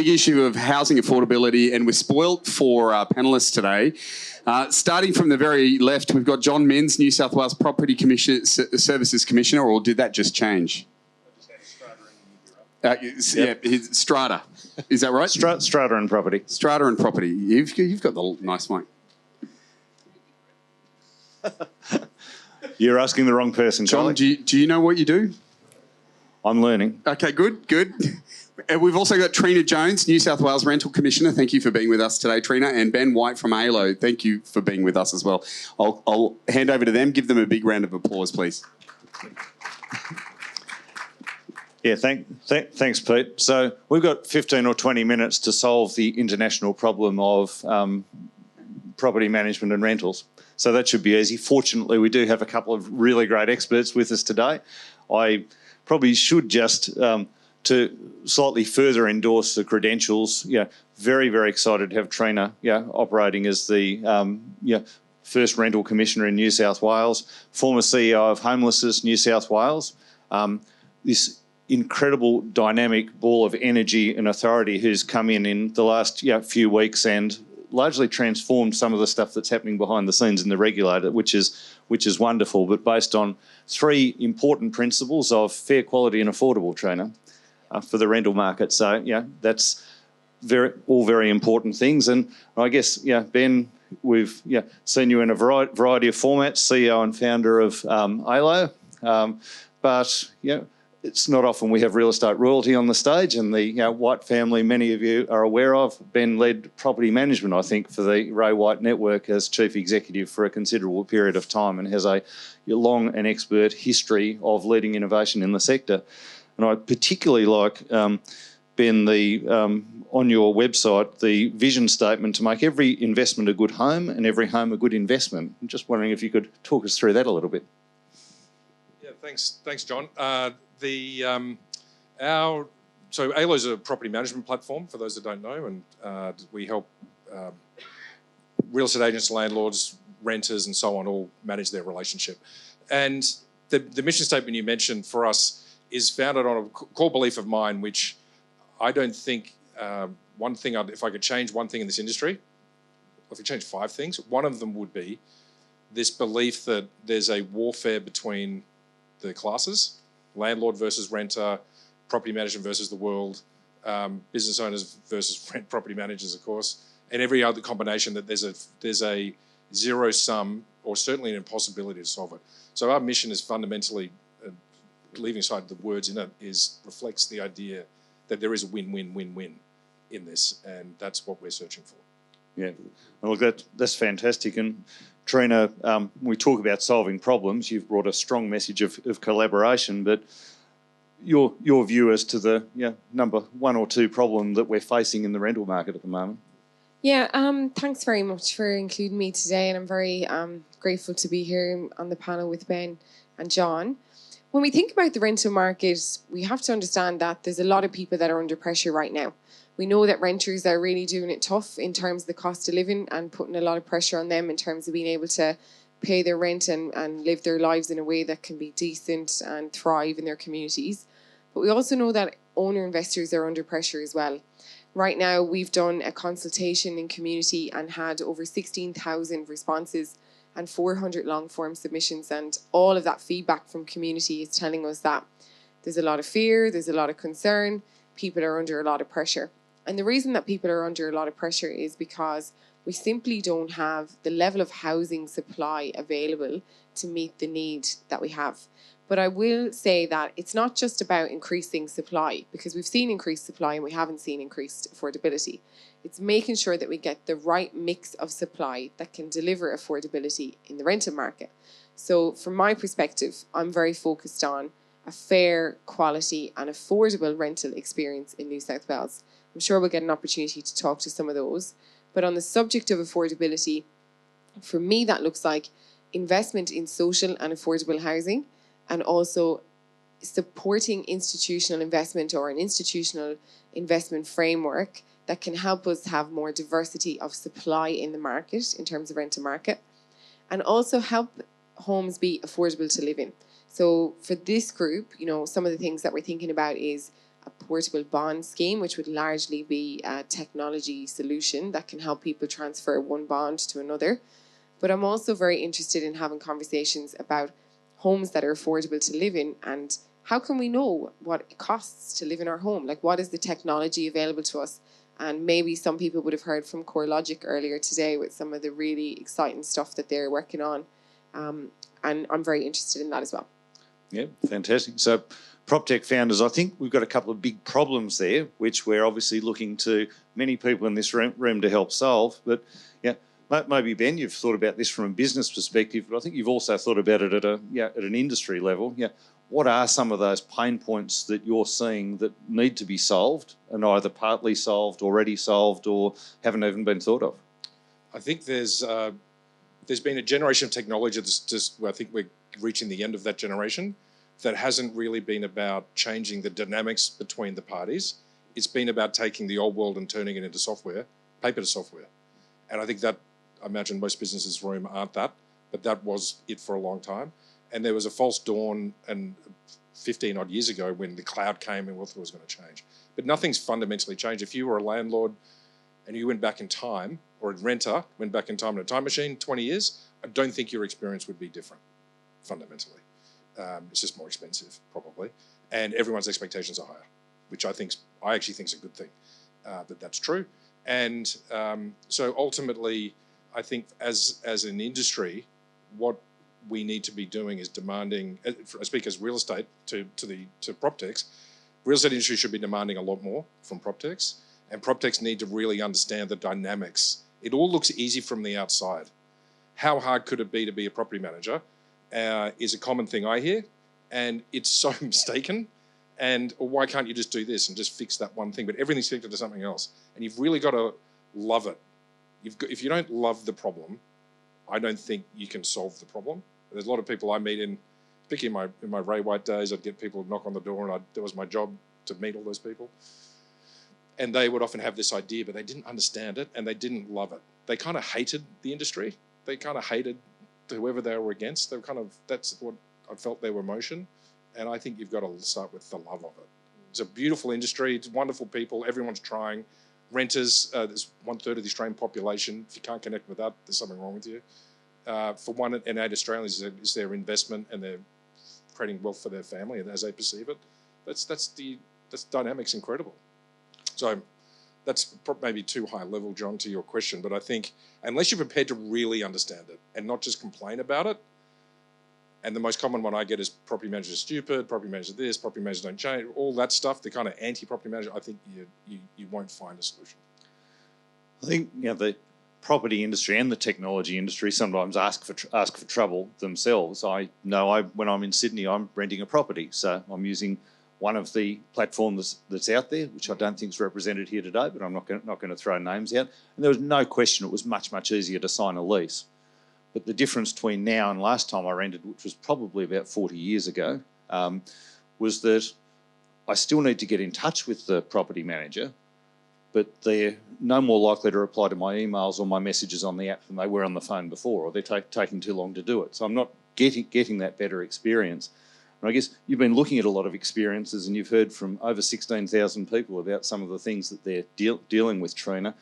big issue of housing affordability, and we're spoilt for our panellists today. Starting from the very left, we've got John Minns, New South Wales Property Services Commissioner, or did that just change? Yeah, Strata. Is that right? Strata and Property. Strata and Property. You've got the nice mic. You're asking the wrong person, John, do you know what you do? I'm learning. Okay, good. And we've also got Trina Jones, New South Wales Rental Commissioner. Thank you for being with us today, Trina. And Ben White from ALO. Thank you for being with us as well. I'll hand over to them. Give them a big round of applause, please. Yeah, thanks, Pete. So we've got 15 or 20 minutes to solve the international problem of property management and rentals. So that should be easy. Fortunately, we do have a couple of really great experts with us today. I probably should just, to slightly further endorse the credentials, very, very excited to have Trina operating as the first Rental Commissioner in New South Wales, former CEO of Homelessness New South Wales. This incredible dynamic ball of energy and authority who's come in the last few weeks and largely transformed some of the stuff that's happening behind the scenes in the regulator, which is wonderful, but based on three important principles of fair, quality and affordable, Trina, for the rental market. So, that's all very important things. And I guess, Ben, we've seen you in a variety of formats, CEO and founder of ALO, but, it's not often we have real estate royalty on the stage, and the White family, many of you are aware of. Ben led property management, I think, for the Ray White Network as chief executive for a considerable period of time, and has a long and expert history of leading innovation in the sector. And I particularly like, Ben, on your website, the vision statement to make every investment a good home and every home a good investment. I'm just wondering if you could talk us through that a little bit. Yeah, thanks, John. So ALO is a property management platform, for those that don't know, and we help real estate agents, landlords, renters and so on all manage their relationship. And the mission statement you mentioned for us is founded on a core belief of mine, which I don't think if I could change one thing in this industry, if we change 5 things, one of them would be this belief that there's a warfare between the classes, landlord versus renter, property management versus the world, business owners versus rent property managers, of course, and every other combination, that there's a zero sum or certainly an impossibility to solve it. So our mission is fundamentally, leaving aside the words in it, reflects the idea that there is a win-win-win-win in this, and that's what we're searching for. Yeah, well, that's fantastic. And Trina, we talk about solving problems. You've brought a strong message of collaboration, but your view as to the number 1 or 2 problem that we're facing in the rental market at the moment. Yeah, thanks very much for including me today, and I'm very grateful to be here on the panel with Ben and John. When we think about the rental market, we have to understand that there's a lot of people that are under pressure right now. We know that renters are really doing it tough in terms of the cost of living and putting a lot of pressure on them in terms of being able to pay their rent and live their lives in a way that can be decent and thrive in their communities. But we also know that owner investors are under pressure as well. Right now, we've done a consultation in community and had over 16,000 responses and 400 long form submissions, and all of that feedback from community is telling us that there's a lot of fear, there's a lot of concern, people are under a lot of pressure. And the reason that people are under a lot of pressure is because we simply don't have the level of housing supply available to meet the need that we have. But I will say that it's not just about increasing supply, because we've seen increased supply and we haven't seen increased affordability. It's making sure that we get the right mix of supply that can deliver affordability in the rental market. So from my perspective, I'm very focused on a fair, quality and affordable rental experience in New South Wales. I'm sure we'll get an opportunity to talk to some of those. But on the subject of affordability, for me that looks like investment in social and affordable housing, and also supporting institutional investment or an institutional investment framework that can help us have more diversity of supply in the market in terms of rental market, and also help homes be affordable to live in. So for this group, some of the things that we're thinking about is a portable bond scheme, which would largely be a technology solution that can help people transfer one bond to another. But I'm also very interested in having conversations about homes that are affordable to live in, and how can we know what it costs to live in our home? Like, what is the technology available to us? And maybe some people would have heard from CoreLogic earlier today with some of the really exciting stuff that they're working on. And I'm very interested in that as well. Yeah, fantastic. So PropTech founders, I think we've got a couple of big problems there, which we're obviously looking to many people in this room to help solve. But yeah, maybe Ben, you've thought about this from a business perspective, but I think you've also thought about it at an industry level. Yeah, what are some of those pain points that you're seeing that need to be solved, and either partly solved, already solved, or haven't even been thought of? I think there's been a generation of technology that's just, I think we're reaching the end of that generation, that hasn't really been about changing the dynamics between the parties. It's been about taking the old world and turning it into software, paper to software. And I think that, I imagine most businesses in this room aren't that, but that was it for a long time. And there was a false dawn and 15 odd years ago when the cloud came and we thought it was going to change. But nothing's fundamentally changed. If you were a landlord and you went back in time, or a renter went back in time in a time machine 20 years, I don't think your experience would be different, fundamentally. It's just more expensive, probably. And everyone's expectations are higher, which I actually think is a good thing, that that's true. And so ultimately, I think as an industry, what we need to be doing is demanding, I speak as real estate to PropTechs, real estate industry should be demanding a lot more from PropTechs, and PropTechs need to really understand the dynamics. It all looks easy from the outside. How hard could it be to be a property manager is a common thing I hear, and it's so mistaken. And or why can't you just do this and just fix that one thing? But everything's connected to something else, and you've really got to love it. If you don't love the problem, I don't think you can solve the problem. There's a lot of people I meet particularly in my Ray White days, I'd get people to knock on the door, and that was my job to meet all those people. And they would often have this idea, but they didn't understand it and they didn't love it. They kind of hated the industry. They kind of hated whoever they were against. That's what I felt their emotion. And I think you've got to start with the love of it. It's a beautiful industry. It's wonderful people. Everyone's trying. Renters, there's 1/3 of the Australian population. If you can't connect with that, there's something wrong with you. For 1 in 8 Australians is their investment, and they're creating wealth for their family as they perceive it. That's dynamic's incredible. So that's maybe too high level, John, to your question, but I think unless you're prepared to really understand it and not just complain about it, and the most common one I get is property managers are stupid, property managers this, property managers don't change, all that stuff, the kind of anti-property manager, I think you won't find a solution. I think the property industry and the technology industry sometimes ask for trouble themselves. I know when I'm in Sydney, I'm renting a property, so I'm using one of the platforms that's out there, which I don't think is represented here today, but I'm not going to throw names out. And there was no question it was much, much easier to sign a lease. But the difference between now and last time I rented, which was probably about 40 years ago, was that I still need to get in touch with the property manager, but they're no more likely to reply to my emails or my messages on the app than they were on the phone before, or they're taking too long to do it. So I'm not getting that better experience. And I guess you've been looking at a lot of experiences, and you've heard from over 16,000 people about some of the things that they're dealing with, Trina.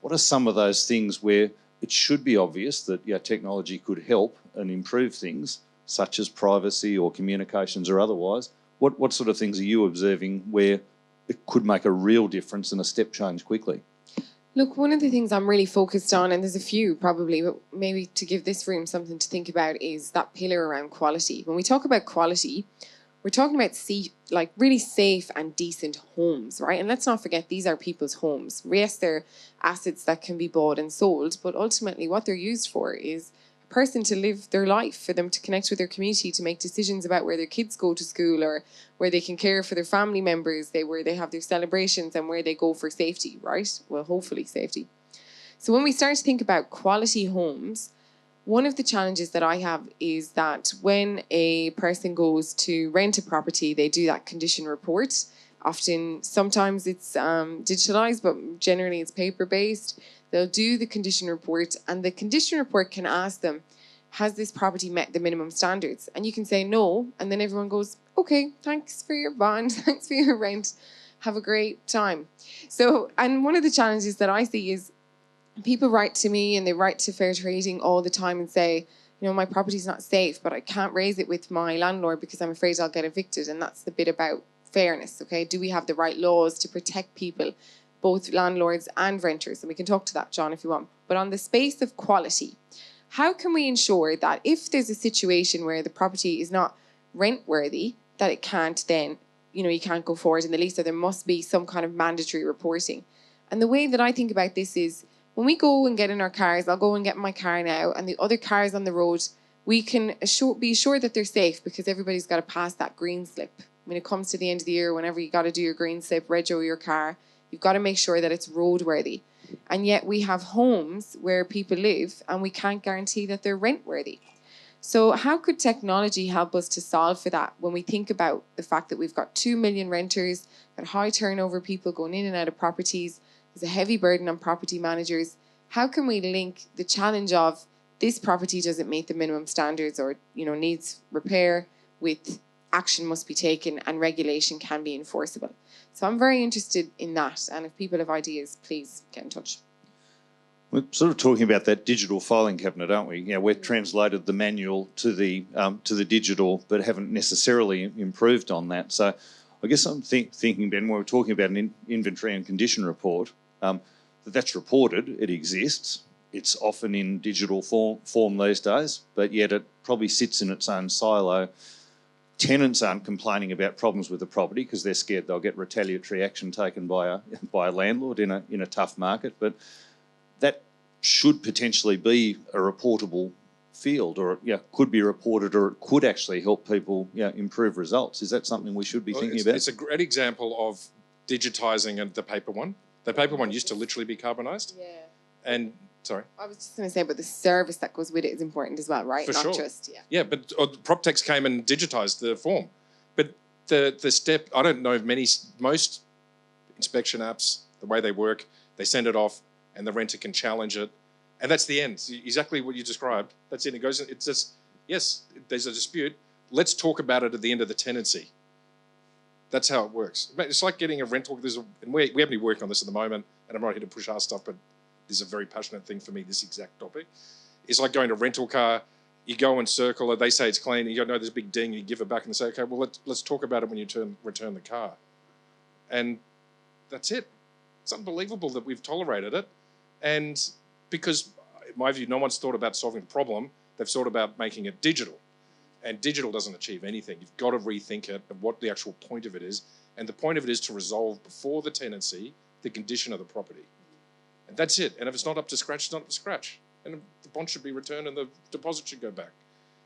What are some of those things where it should be obvious that technology could help and improve things, such as privacy or communications or otherwise? What sort of things are you observing where it could make a real difference and a step change quickly? Look, one of the things I'm really focused on, and there's a few probably, but maybe to give this room something to think about, is that pillar around quality. When we talk about quality, we're talking about really safe and decent homes, right? And let's not forget, these are people's homes. Yes, they're assets that can be bought and sold, but ultimately what they're used for is a person to live their life, for them to connect with their community, to make decisions about where their kids go to school, or where they can care for their family members, where they have their celebrations, and where they go for safety, right? Well, hopefully safety. So when we start to think about quality homes, one of the challenges that I have is that when a person goes to rent a property, they do that condition report. Sometimes it's digitalized, but generally it's paper-based. They'll do the condition report, and the condition report can ask them, has this property met the minimum standards? And you can say no, and then everyone goes, okay, thanks for your bond, thanks for your rent. have a great time. So, and one of the challenges that I see is people write to me and they write to Fair Trading all the time and say, you know, my property's not safe, but I can't raise it with my landlord because I'm afraid I'll get evicted. And that's the bit about fairness, okay? Do we have the right laws to protect people, both landlords and renters? And we can talk to that, John, if you want. But on the space of quality, how can we ensure that if there's a situation where the property is not rent worthy, that it can't then, you know, you can't go forward in the lease, or there must be some kind of mandatory reporting? And the way that I think about this is, when we go and get in our cars, I'll go and get in my car now, and the other cars on the road, we can be assured that they're safe because everybody's got to pass that green slip. When it comes to the end of the year, whenever you got to do your green slip, rego your car, you've got to make sure that it's roadworthy. And yet we have homes where people live and we can't guarantee that they're rent worthy. So how could technology help us to solve for that when we think about the fact that we've got 2 million renters, got high turnover people going in and out of properties, there's a heavy burden on property managers? How can we link the challenge of this property doesn't meet the minimum standards or, you know, needs repair with action must be taken and regulation can be enforceable? So I'm very interested in that. And if people have ideas, please get in touch. We're sort of talking about that digital filing cabinet, aren't we? You know, we've translated the manual to the digital, but haven't necessarily improved on that. So I guess I'm thinking, Ben, when we're talking about an inventory and condition report, that's reported, it exists. It's often in digital form these days, but yet it probably sits in its own silo. Tenants aren't complaining about problems with the property because they're scared they'll get retaliatory action taken by a landlord in a tough market. But that should potentially be a reportable field, or could be reported, or it could actually help people improve results. Is that something we should be thinking about? It's a great example of digitising the paper one. The paper one used to literally be carbonised. Yeah. And sorry, I was just going to say, but the service that goes with it is important as well, right? For Not sure. just Yeah, but Proptechs came and digitised the form. But the step, I don't know if most inspection apps, the way they work, they send it off and the renter can challenge it, and that's the end. Exactly what you described. That's it. It goes. It's just, yes, there's a dispute. Let's talk about it at the end of the tenancy. That's how it works. It's like getting a rental. And we haven't been working on this at the moment, and I'm not here to push our stuff, but this is a very passionate thing for me, this exact topic. It's like going to a rental car, you go and circle it, they say it's clean, and you go, no, there's a big ding, you give it back and they say, okay, well, let's talk about it when you return the car. And that's it. It's unbelievable that we've tolerated it. And because, in my view, no one's thought about solving the problem, they've thought about making it digital. And digital doesn't achieve anything. You've got to rethink it and what the actual point of it is. And the point of it is to resolve before the tenancy the condition of the property. And that's it. And if it's not up to scratch, it's not up to scratch. And the bond should be returned and the deposit should go back.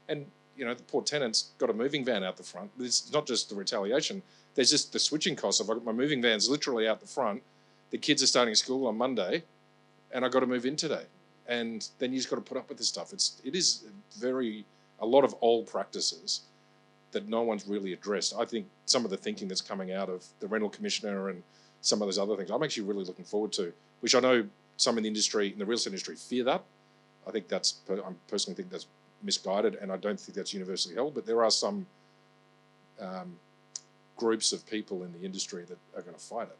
And, you know, the poor tenant's got a moving van out the front. It's not just the retaliation. There's just the switching costs of my moving van's literally out the front. The kids are starting school on Monday and I've got to move in today. And then you just got to put up with this stuff. It is a lot of old practices that no one's really addressed. I think some of the thinking that's coming out of the Rental Commissioner and some of those other things, I'm actually really looking forward to, which I know some in the industry, in the real estate industry, fear that. I personally think that's misguided, and I don't think that's universally held, but there are some groups of people in the industry that are going to fight it.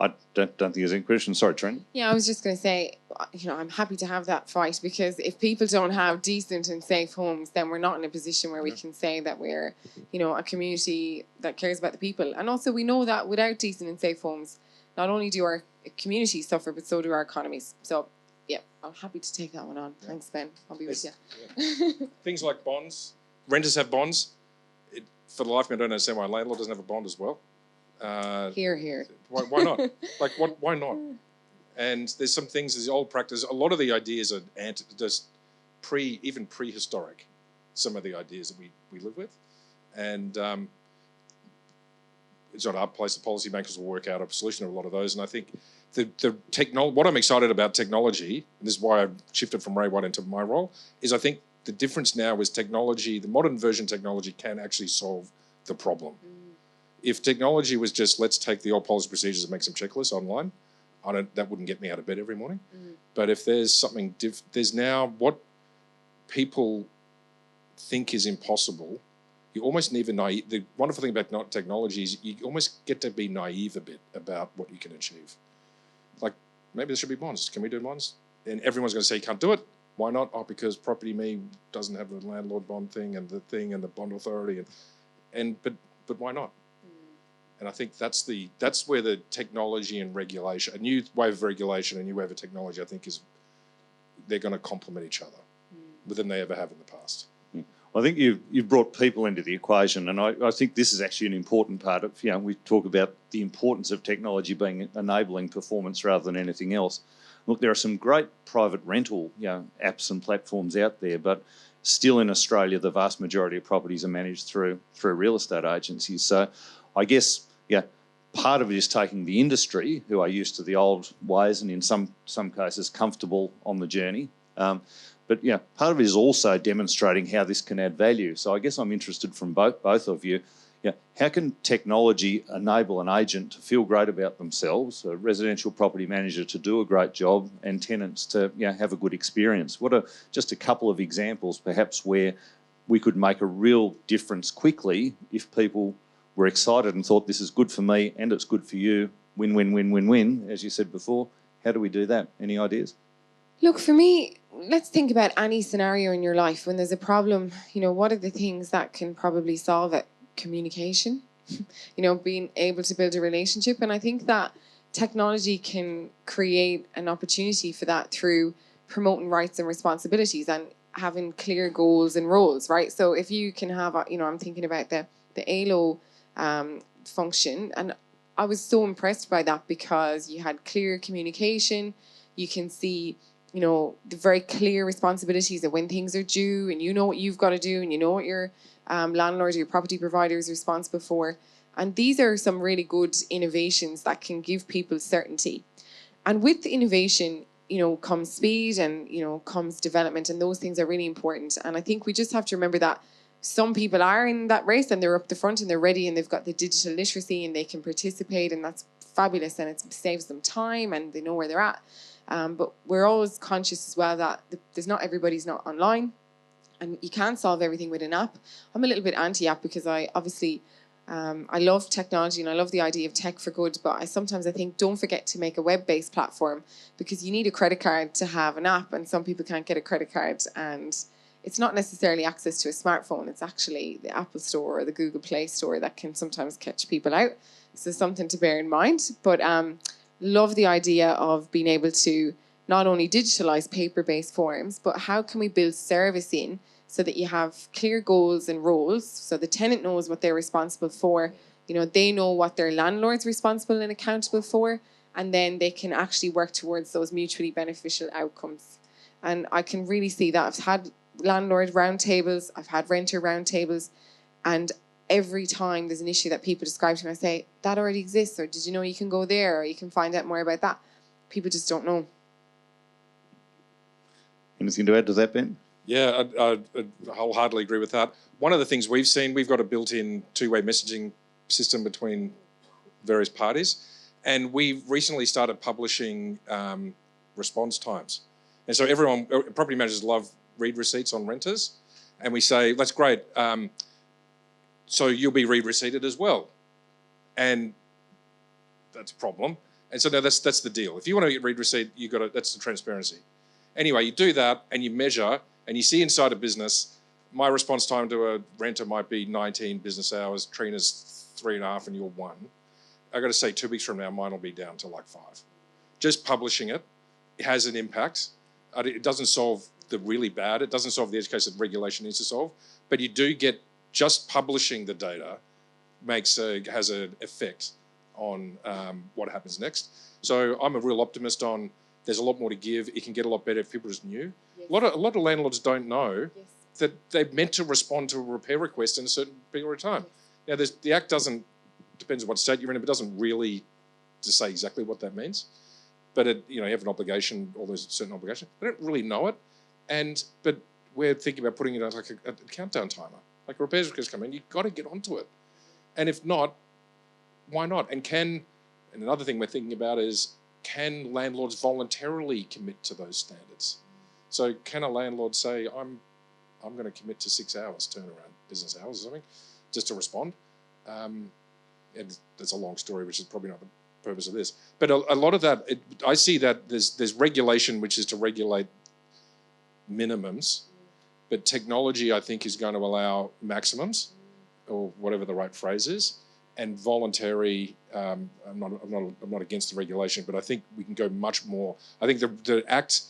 I don't think there's any question. Sorry, Trent. Yeah, I was just going to say, you know, I'm happy to have that fight, because if people don't have decent and safe homes, then we're not in a position where we can say that we're, you know, a community that cares about the people. And also we know that without decent and safe homes, not only do our communities suffer, but so do our economies. So, yeah, I'm happy to take that one on. Yeah. Thanks, Ben. I'll be with you. Yeah. Things like bonds. Renters have bonds. For the life of me, I don't understand why a landlord doesn't have a bond as well. Here. Why not? Why not? And there's some things, there's old practice. A lot of the ideas are just even prehistoric. Some of the ideas that we live with, and it's not our place. The policymakers will work out a solution to a lot of those. And I think what I'm excited about technology, and this is why I shifted from Ray White into my role, is I think the difference now is technology. The modern version technology can actually solve the problem. If technology was just, let's take the old policy procedures and make some checklists online, that wouldn't get me out of bed every morning. But if there's something, there's now what people think is impossible you almost never naive. The wonderful thing about technology is you almost get to be naive a bit about what you can achieve. Like, maybe there should be bonds. Can we do bonds? And everyone's going to say you can't do it. Why not? Oh, because Property Me doesn't have the landlord bond thing and the bond authority, but why not? And I think that's where the technology and regulation, a new wave of regulation, a new wave of technology, I think they're going to complement each other more than they ever have in the past. I think you've brought people into the equation, and I think this is actually an important part of, we talk about the importance of technology being enabling performance rather than anything else. Look, there are some great private rental apps and platforms out there, but still in Australia, the vast majority of properties are managed through real estate agencies. So I guess, part of it is taking the industry, who are used to the old ways and in some cases comfortable on the journey. But part of it is also demonstrating how this can add value. So I guess I'm interested from both of you. How can technology enable an agent to feel great about themselves, a residential property manager to do a great job, and tenants to have a good experience? What are just a couple of examples, perhaps, where we could make a real difference quickly if people were excited and thought this is good for me and it's good for you, win, win, win, win, win, as you said before? How do we do that? Any ideas? Look, for me, let's think about any scenario in your life when there's a problem. What are the things that can probably solve it? Communication, being able to build a relationship. And I think that technology can create an opportunity for that through promoting rights and responsibilities and having clear goals and roles, right? So if you can have, I'm thinking about the ALO function, and I was so impressed by that because you had clear communication. You can see the very clear responsibilities of when things are due, and you know what you've got to do, and you know what your landlord or your property provider is responsible for. And these are some really good innovations that can give people certainty. And with innovation, comes speed and, comes development, and those things are really important. And I think we just have to remember that some people are in that race and they're up the front and they're ready and they've got the digital literacy and they can participate, and that's fabulous, and it saves them time and they know where they're at. But we're always conscious as well that everybody's not online, and you can't solve everything with an app. I'm a little bit anti-app because I love technology and I love the idea of tech for good, but I sometimes think don't forget to make a web-based platform, because you need a credit card to have an app, and some people can't get a credit card, and it's not necessarily access to a smartphone. It's actually the Apple Store or the Google Play Store that can sometimes catch people out. So something to bear in mind. But love the idea of being able to not only digitalize paper-based forms, but how can we build service in so that you have clear goals and roles, so the tenant knows what they're responsible for, they know what their landlord's responsible and accountable for, and then they can actually work towards those mutually beneficial outcomes. And I can really see that. I've had landlord roundtables, I've had renter roundtables, and every time there's an issue that people describe to me, I say, that already exists, or did you know you can go there, or you can find out more about that. People just don't know. Anything to add to that, Ben? Yeah, I wholeheartedly agree with that. One of the things we've seen, we've got a built-in two-way messaging system between various parties, and we've recently started publishing response times. And so property managers love read receipts on renters, and we say, that's great, so you'll be read receipted as well. And that's a problem. And so now that's the deal. If you want to get read receipt, that's the transparency. Anyway, you do that and you measure and you see inside a business, my response time to a renter might be 19 business hours, Trina's 3.5 and you're 1. I got to say 2 weeks from now, mine will be down to like 5. Just publishing it has an impact. It doesn't solve the really bad. It doesn't solve the edge case that regulation needs to solve. But you do get, just publishing the data has an effect on what happens next. So I'm a real optimist on there's a lot more to give. It can get a lot better if people just knew. Yes. A lot of landlords don't know that they're meant to respond to a repair request in a certain period of time. Yes. Now, the Act depends on what state you're in, but it doesn't really to say exactly what that means. But you have an obligation, or there's a certain obligation. They don't really know it, but we're thinking about putting it on like a countdown timer. Like a repairs request come in, you've got to get onto it. And if not, why not? And another thing we're thinking about is, can landlords voluntarily commit to those standards? So can a landlord say, I'm I'm going to commit to 6 hours turnaround, business hours or something, just to respond. And that's a long story, which is probably not the purpose of this. But a lot of that, I see that there's regulation, which is to regulate minimums, but technology, I think, is going to allow maximums, or whatever the right phrase is, and voluntary. I'm not against the regulation, but I think we can go much more. I think the Act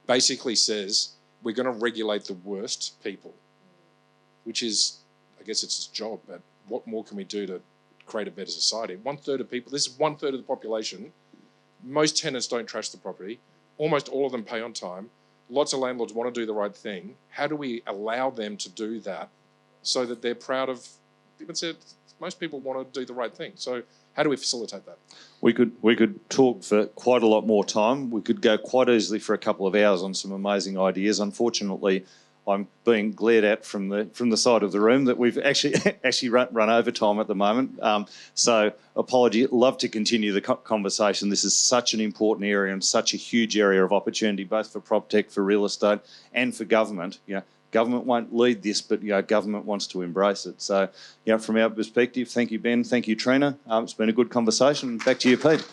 basically says we're going to regulate the worst people, which is, I guess it's its job, but what more can we do to create a better society? 1/3 of people, this is 1/3 of the population. Most tenants don't trash the property. Almost all of them pay on time. Lots of landlords want to do the right thing. How do we allow them to do that so that they're proud of, even said, most people want to do the right thing. So how do we facilitate that? We could talk for quite a lot more time. We could go quite easily for a couple of hours on some amazing ideas. Unfortunately, I'm being glared at from the side of the room that we've actually run over time at the moment. So apology. Love to continue the conversation. This is such an important area and such a huge area of opportunity, both for PropTech, for real estate, and for government. Government won't lead this, but government wants to embrace it. So, from our perspective, thank you, Ben. Thank you, Trina. It's been a good conversation. Back to you, Pete.